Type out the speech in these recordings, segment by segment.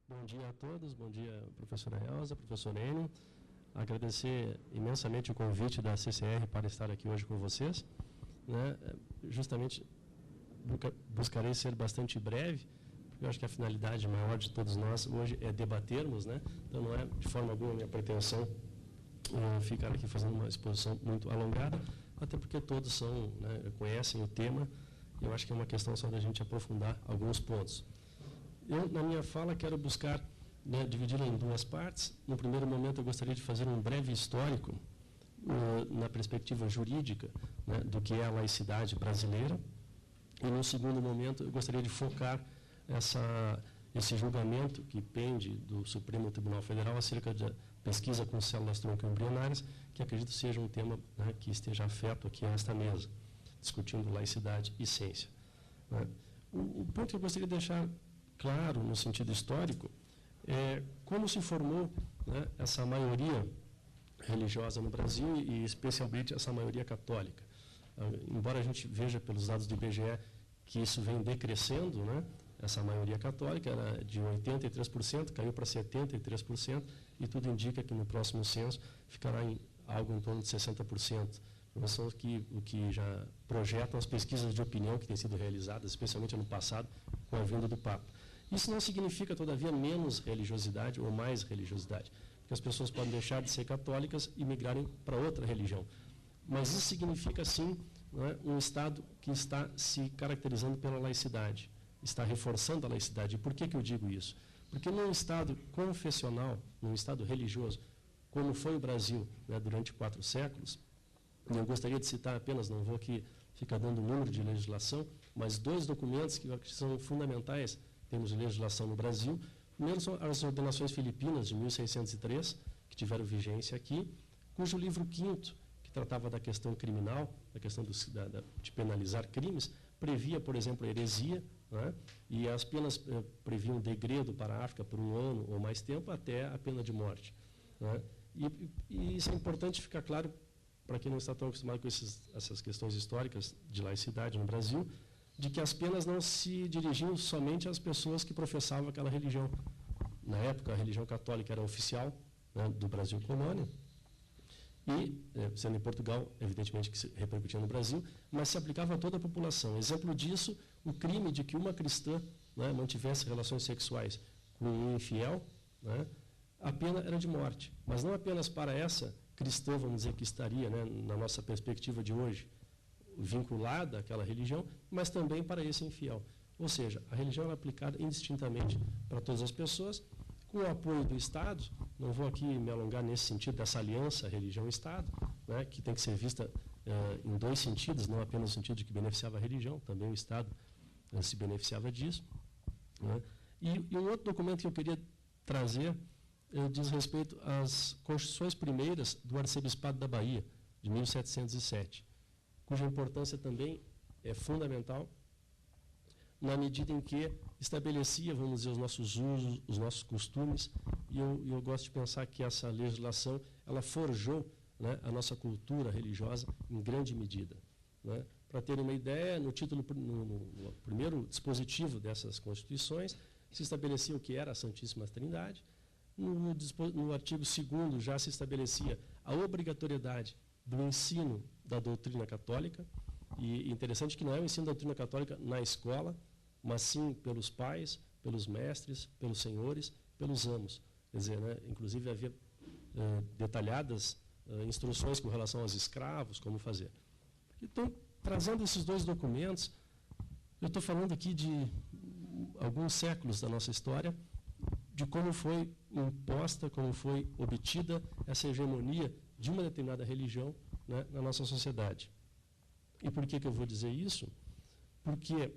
Bom dia a todos, bom dia professora Elza, professor Enio. Agradecer imensamente o convite da CCR para estar aqui hoje com vocês. Justamente buscarei ser bastante breve, porque eu acho que a finalidade maior de todos nós hoje é debatermos, então não é de forma alguma minha pretensão ficar aqui fazendo uma exposição muito alongada, até porque todos conhecem o tema, e eu acho que é uma questão só da gente aprofundar alguns pontos. Eu, na minha fala, quero buscar dividi-la em duas partes. No primeiro momento, eu gostaria de fazer um breve histórico na perspectiva jurídica do que é a laicidade brasileira. E, no segundo momento, eu gostaria de focar esse julgamento que pende do Supremo Tribunal Federal acerca da pesquisa com células tronco embrionárias, que acredito seja um tema que esteja afeto aqui a esta mesa, discutindo laicidade e ciência. O ponto que eu gostaria de deixar claro, no sentido histórico, é como se formou essa maioria religiosa no Brasil e, especialmente, essa maioria católica. Embora a gente veja pelos dados do IBGE que isso vem decrescendo, essa maioria católica era de 83%, caiu para 73%, e tudo indica que no próximo censo ficará em algo em torno de 60%. São o que já projetam as pesquisas de opinião que têm sido realizadas, especialmente ano passado, com a vinda do Papa. Isso não significa, todavia, menos religiosidade ou mais religiosidade, porque as pessoas podem deixar de ser católicas e migrarem para outra religião. Mas isso significa, sim, um Estado que está se caracterizando pela laicidade, está reforçando a laicidade. E por que eu digo isso? Porque num Estado confessional, num Estado religioso, como foi o Brasil durante 4 séculos, eu gostaria de citar apenas, não vou aqui ficar dando número de legislação, mas 2 documentos que são fundamentais em termos de legislação no Brasil. Primeiro são as ordenações filipinas de 1603, que tiveram vigência aqui, cujo livro 5º, que tratava da questão criminal, da questão de penalizar crimes, previa, por exemplo, a heresia, e as penas previam degredo para a África por 1 ano ou mais tempo, até a pena de morte. E isso é importante ficar claro para quem não está tão acostumado com essas questões históricas de laicidade no Brasil, de que as penas não se dirigiam somente às pessoas que professavam aquela religião. Na época, a religião católica era oficial do Brasil colônia, e, sendo em Portugal, evidentemente que se repercutia no Brasil, mas se aplicava a toda a população. Exemplo disso, o crime de que uma cristã mantivesse relações sexuais com um infiel, a pena era de morte. Mas não apenas para essa cristã, vamos dizer, que estaria, na nossa perspectiva de hoje, vinculada àquela religião, mas também para esse infiel. Ou seja, a religião era aplicada indistintamente para todas as pessoas, com o apoio do Estado. Não vou aqui me alongar nesse sentido dessa aliança religião-Estado, que tem que ser vista em 2 sentidos, não apenas no sentido de que beneficiava a religião, também o Estado se beneficiava disso. E um outro documento que eu queria trazer diz respeito às Constituições primeiras do Arcebispado da Bahia, de 1707, cuja importância também é fundamental, na medida em que estabelecia, vamos dizer, os nossos usos, os nossos costumes, e eu gosto de pensar que essa legislação, ela forjou a nossa cultura religiosa em grande medida. Para terem uma ideia, no primeiro dispositivo dessas Constituições, se estabelecia o que era a Santíssima Trindade. No artigo 2º já se estabelecia a obrigatoriedade do ensino da doutrina católica, e interessante que não é o ensino da doutrina católica na escola, mas sim pelos pais, pelos mestres, pelos senhores, pelos amos. Quer dizer, inclusive havia detalhadas instruções com relação aos escravos, como fazer. Então, trazendo esses 2 documentos, eu estou falando aqui de alguns séculos da nossa história, de como foi imposta, como foi obtida essa hegemonia de uma determinada religião na nossa sociedade. E por que eu vou dizer isso? Porque,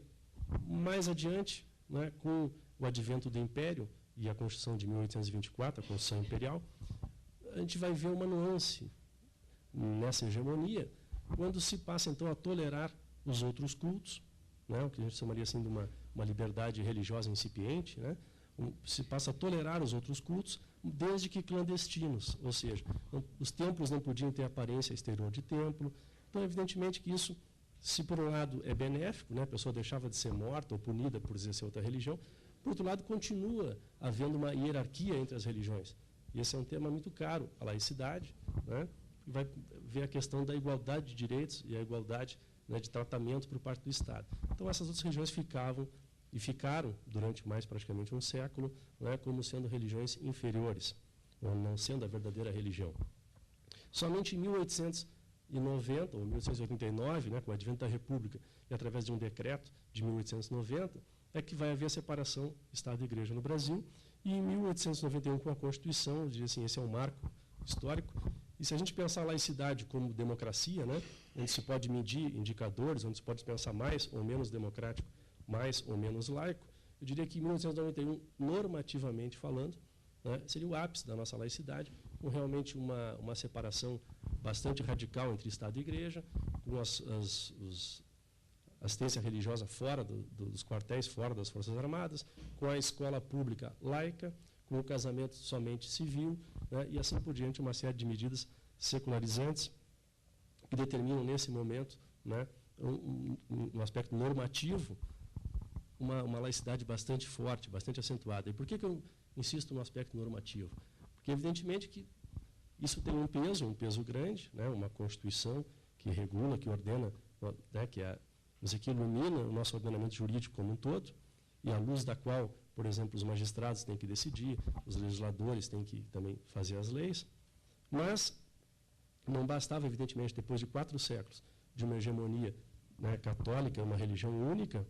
mais adiante, com o advento do Império e a Constituição de 1824, a Constituição Imperial, a gente vai ver uma nuance nessa hegemonia, quando se passa, então, a tolerar os outros cultos, o que a gente chamaria assim de uma liberdade religiosa incipiente, se passa a tolerar os outros cultos, desde que clandestinos, ou seja, os templos não podiam ter aparência exterior de templo. Então, evidentemente que isso, se por um lado é benéfico, a pessoa deixava de ser morta ou punida por exercer outra religião, Por outro lado, continua havendo uma hierarquia entre as religiões. E esse é um tema muito caro, a laicidade, né? Vai ver a questão da igualdade de direitos e a igualdade, né, de tratamento por parte do Estado. Então, essas outras religiões ficaram durante mais praticamente um século, né, como sendo religiões inferiores, ou não sendo a verdadeira religião. Somente em 1890 ou 1889, né, com o advento da República, e através de um decreto de 1890, é que vai haver a separação Estado e Igreja no Brasil. E em 1891, com a Constituição, eu diria assim, esse é um marco histórico. E se a gente pensar a laicidade como democracia, né, onde se pode medir indicadores, onde se pode pensar mais ou menos democrático, mais ou menos laico, eu diria que em 1891, normativamente falando, né, seria o ápice da nossa laicidade, com realmente uma separação bastante radical entre Estado e Igreja, com assistência religiosa fora dos quartéis, fora das Forças Armadas, com a escola pública laica, com o casamento somente civil, né, e assim por diante, uma série de medidas secularizantes que determinam, nesse momento, né, um aspecto normativo, uma laicidade bastante forte, bastante acentuada. E por que eu insisto no aspecto normativo? Porque, evidentemente, que isso tem um peso grande, né, uma Constituição que regula, que ordena, né, que ilumina o nosso ordenamento jurídico como um todo, e à luz da qual, por exemplo, os magistrados têm que decidir, os legisladores têm que também fazer as leis, mas não bastava, evidentemente, depois de 4 séculos de uma hegemonia, né, católica, uma religião única,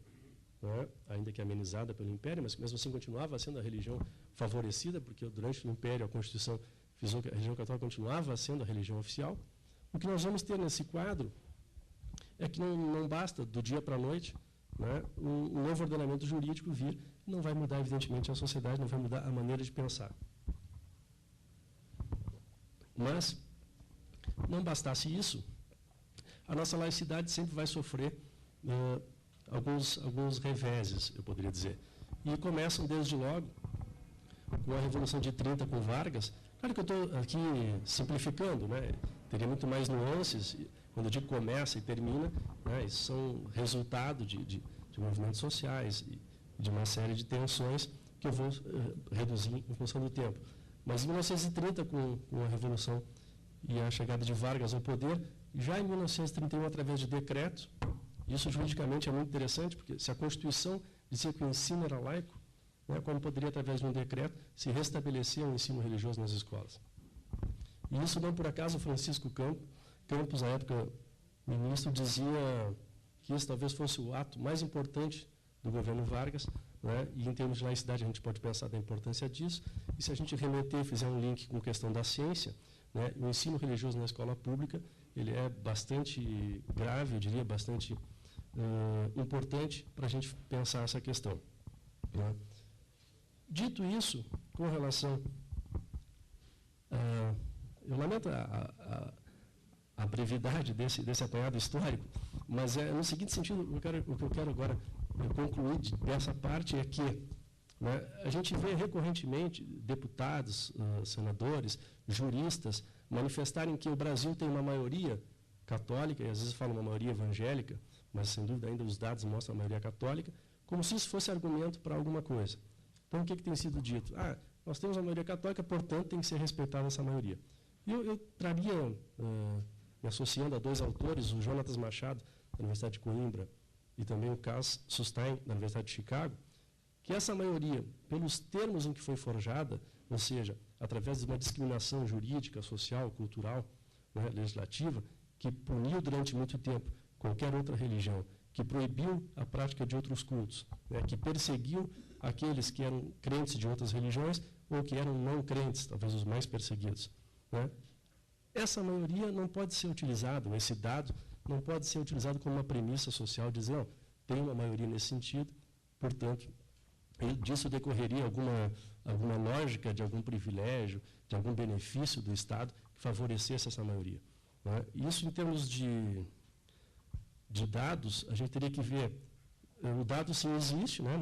né, ainda que amenizada pelo Império, mas mesmo assim continuava sendo a religião favorecida, porque durante o Império a Constituição frisou que a religião católica continuava sendo a religião oficial. O que nós vamos ter nesse quadro é que não basta, do dia para a noite, né, um novo ordenamento jurídico vir, não vai mudar, evidentemente, a sociedade, não vai mudar a maneira de pensar. Mas, não bastasse isso, a nossa laicidade sempre vai sofrer alguns reveses, eu poderia dizer. E começam, desde logo, com a Revolução de 30 com Vargas. Claro que eu estou aqui simplificando, né? Teria muito mais nuances. Quando eu digo começa e termina, né, isso são resultado de movimentos sociais e de uma série de tensões que eu vou reduzir em função do tempo. Mas em 1930, com a Revolução e a chegada de Vargas ao poder, já em 1931, através de decreto, isso juridicamente é muito interessante, porque se a Constituição dizia que o ensino era laico, né, como poderia, através de um decreto, se restabelecer o ensino religioso nas escolas. E isso não por acaso Francisco Campos, à época ministro, dizia que esse talvez fosse o ato mais importante do governo Vargas, né, e em termos de laicidade a gente pode pensar da importância disso, e se a gente remeter e fizer um link com a questão da ciência, né, o ensino religioso na escola pública, ele é bastante grave, eu diria, bastante importante para a gente pensar essa questão. Né. Dito isso, com relação eu lamento a brevidade desse apanhado histórico, mas é no seguinte sentido, o que eu quero agora concluir dessa parte é que, né, a gente vê recorrentemente deputados, senadores, juristas manifestarem que o Brasil tem uma maioria católica, e às vezes falam uma maioria evangélica, mas sem dúvida ainda os dados mostram a maioria católica, como se isso fosse argumento para alguma coisa. Então, o que tem sido dito? Nós temos a maioria católica, portanto, tem que ser respeitada essa maioria. E eu traria, me associando a 2 autores, o Jonatas Machado, da Universidade de Coimbra, e também o Cass Sustein, da Universidade de Chicago, que essa maioria, pelos termos em que foi forjada, ou seja, através de uma discriminação jurídica, social, cultural, né, legislativa, que puniu durante muito tempo qualquer outra religião, que proibiu a prática de outros cultos, né, que perseguiu aqueles que eram crentes de outras religiões ou que eram não crentes, talvez os mais perseguidos. Né? Essa maioria não pode ser utilizada, esse dado não pode ser utilizado como uma premissa social, dizer, não, tem uma maioria nesse sentido, portanto, disso decorreria alguma lógica de algum privilégio, de algum benefício do Estado que favorecesse essa maioria. Né? Isso, em termos de dados, a gente teria que ver, o dado sim existe, né?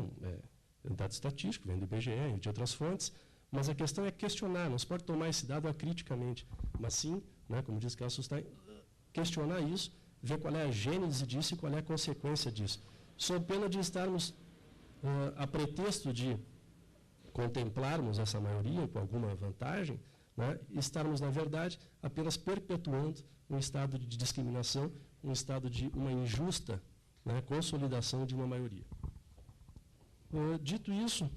É um dado estatístico, vem do IBGE e de outras fontes, mas a questão é questionar, não se pode tomar esse dado acriticamente, mas sim, né, como diz Cass Sustein, questionar isso, ver qual é a gênese disso e qual é a consequência disso, sob pena de estarmos a pretexto de contemplarmos essa maioria com alguma vantagem, né, estarmos, na verdade, apenas perpetuando um estado de discriminação, um estado de uma injusta, né, consolidação de uma maioria. Dito isso,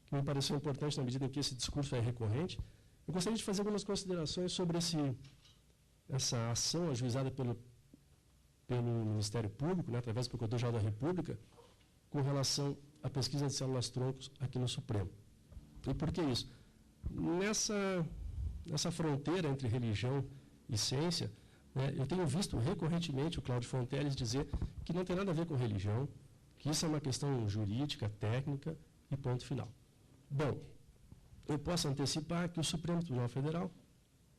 que me pareceu importante na medida em que esse discurso é recorrente, eu gostaria de fazer algumas considerações sobre essa ação ajuizada pelo Ministério Público, né, através do Procurador-Geral da República, com relação à pesquisa de células-troncos aqui no Supremo. E por que isso? Nessa fronteira entre religião e ciência, né, eu tenho visto recorrentemente o Cláudio Fonteles dizer que não tem nada a ver com religião, que isso é uma questão jurídica, técnica e ponto final. Bom, eu posso antecipar que o Supremo Tribunal Federal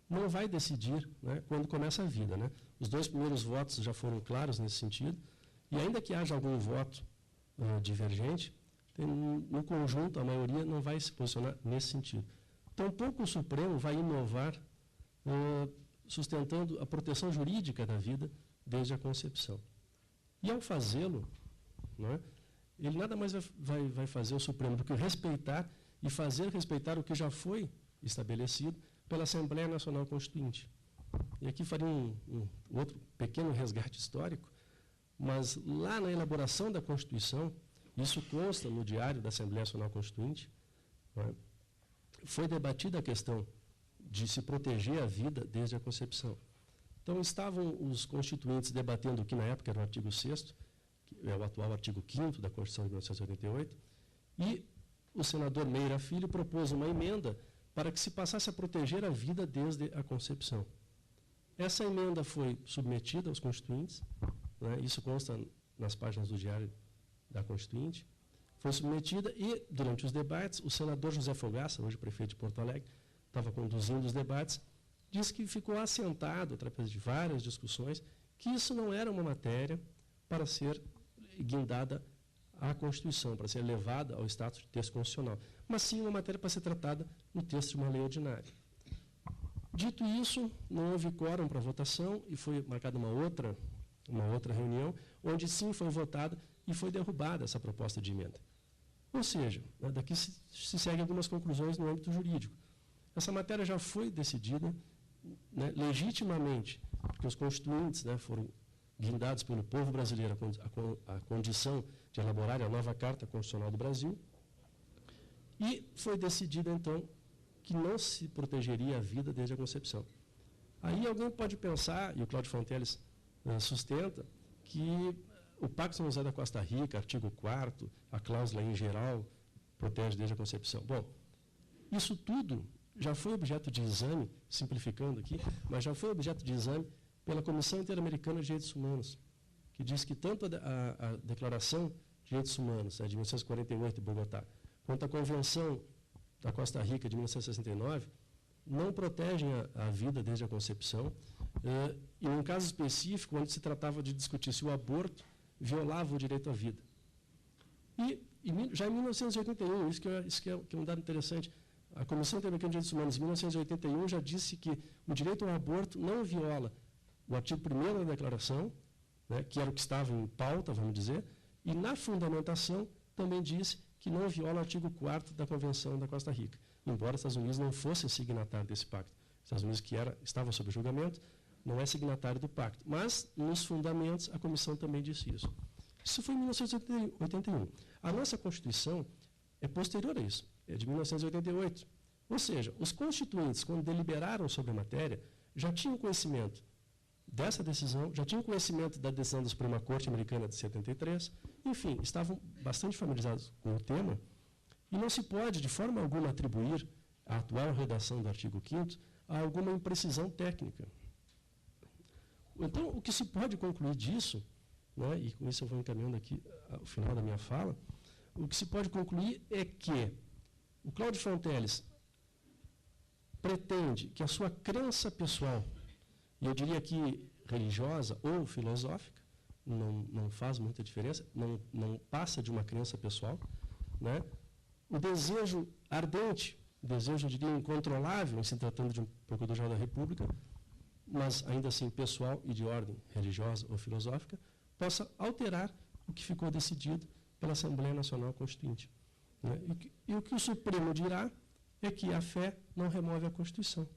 não vai decidir, né, quando começa a vida, né? Os 2 primeiros votos já foram claros nesse sentido, e ainda que haja algum voto divergente, no conjunto, a maioria não vai se posicionar nesse sentido. Tampouco o Supremo vai inovar sustentando a proteção jurídica da vida desde a concepção. E, ao fazê-lo, né, ele nada mais vai fazer o Supremo do que respeitar e fazer respeitar o que já foi estabelecido pela Assembleia Nacional Constituinte. E aqui faria um outro pequeno resgate histórico, mas lá na elaboração da Constituição, isso consta no diário da Assembleia Nacional Constituinte, né, foi debatida a questão de se proteger a vida desde a concepção. Então, estavam os constituintes debatendo o que na época era o artigo 6º, que é o atual artigo 5º da Constituição de 1988, e o senador Meira Filho propôs uma emenda para que se passasse a proteger a vida desde a concepção. Essa emenda foi submetida aos constituintes, né, isso consta nas páginas do Diário da Constituinte, foi submetida e, durante os debates, o senador José Fogaça, hoje prefeito de Porto Alegre, estava conduzindo os debates, disse que ficou assentado, através de várias discussões, que isso não era uma matéria para ser guindada à Constituição, para ser levada ao status de texto constitucional, mas sim uma matéria para ser tratada no texto de uma lei ordinária. Dito isso, não houve quórum para votação e foi marcada uma outra reunião, onde sim foi votada e foi derrubada essa proposta de emenda. Ou seja, né, daqui se seguem algumas conclusões no âmbito jurídico. Essa matéria já foi decidida, né, legitimamente, porque os constituintes, né, foram guindados pelo povo brasileiro a condição de elaborar a nova Carta Constitucional do Brasil, e foi decidido, então, que não se protegeria a vida desde a concepção. Aí alguém pode pensar, e o Cláudio Fonteles sustenta, que o Pacto São José da Costa Rica, artigo 4º, a cláusula em geral, protege desde a concepção. Bom, isso tudo já foi objeto de exame, simplificando aqui, mas já foi objeto de exame pela Comissão Interamericana de Direitos Humanos, que diz que tanto a Declaração de Direitos Humanos, de 1948, de Bogotá, quanto a Convenção da Costa Rica, de 1969, não protegem a vida desde a concepção, e num caso específico, onde se tratava de discutir se o aborto violava o direito à vida. E já em 1981, isso que é um dado interessante, a Comissão Interamericana de Direitos Humanos, em 1981, já disse que o direito ao aborto não viola o artigo 1º da Declaração, né, que era o que estava em pauta, vamos dizer, e na fundamentação também disse que não viola o artigo 4º da Convenção da Costa Rica, embora os Estados Unidos não fossem signatários desse pacto. Os Estados Unidos, que estava sob julgamento, não é signatário do pacto. Mas, nos fundamentos, a comissão também disse isso. Isso foi em 1981. A nossa Constituição é posterior a isso, é de 1988. Ou seja, os constituintes, quando deliberaram sobre a matéria, já tinham conhecimento dessa decisão, já tinham conhecimento da decisão da Suprema Corte Americana de 73, enfim, estavam bastante familiarizados com o tema, e não se pode, de forma alguma, atribuir à atual redação do artigo 5º a alguma imprecisão técnica. Então, o que se pode concluir disso, né, e com isso eu vou encaminhando aqui ao final da minha fala, o que se pode concluir é que o Cláudio Fonteles pretende que a sua crença pessoal, e eu diria que religiosa ou filosófica, não faz muita diferença, não passa de uma crença pessoal, né, o desejo ardente, o desejo, eu diria, incontrolável, em se tratando de um Procurador-Geral da República, mas ainda assim pessoal e de ordem religiosa ou filosófica, possa alterar o que ficou decidido pela Assembleia Nacional Constituinte. Né? E o que o Supremo dirá é que a fé não remove a Constituição.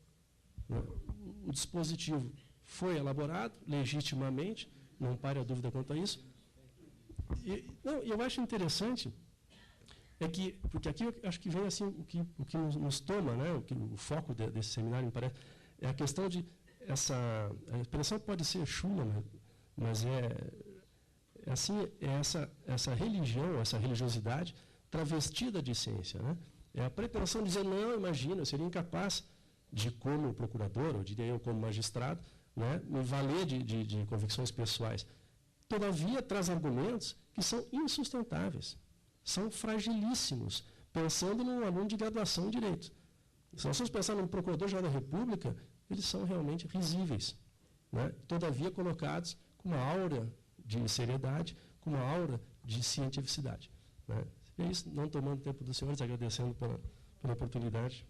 Né? O dispositivo foi elaborado legitimamente, não pare a dúvida quanto a isso. Eu acho interessante porque aqui eu acho que vem assim o que nos toma, né, o foco desse seminário, me parece, é a questão de a expressão pode ser chula, mas essa religião, essa religiosidade travestida de ciência, né? É a pretensão de dizer, não, imagina, eu seria incapaz de, como procurador, ou diria eu como magistrado, né, me valer de convicções pessoais. Todavia, traz argumentos que são insustentáveis, são fragilíssimos, pensando num aluno de graduação em Direito. Se nós formos pensar num Procurador-Geral da República, eles são realmente risíveis, né? Todavia colocados com uma aura de seriedade, com uma aura de cientificidade. Né? E é isso, não tomando tempo dos senhores, agradecendo pela oportunidade.